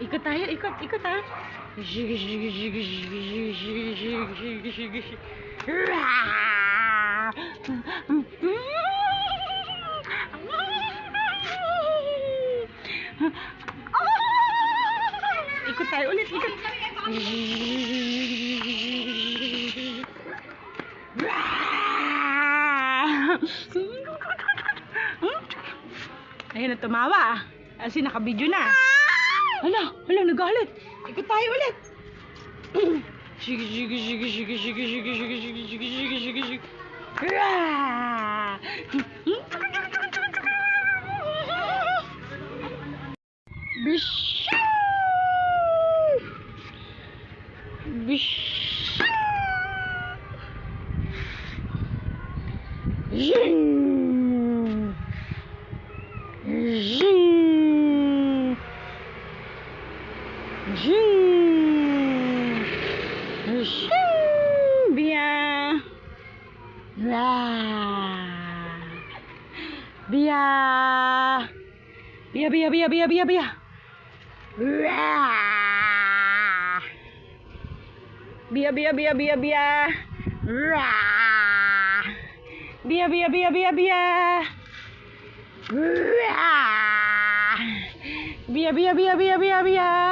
Ikot tayo, ikot ha. Sige. Ikot tayo ulit, ikot. Ayun na, tumawa. Kasi naka-video na. Hala, nagalit. Ikot tayo ulit. Sige. Bia.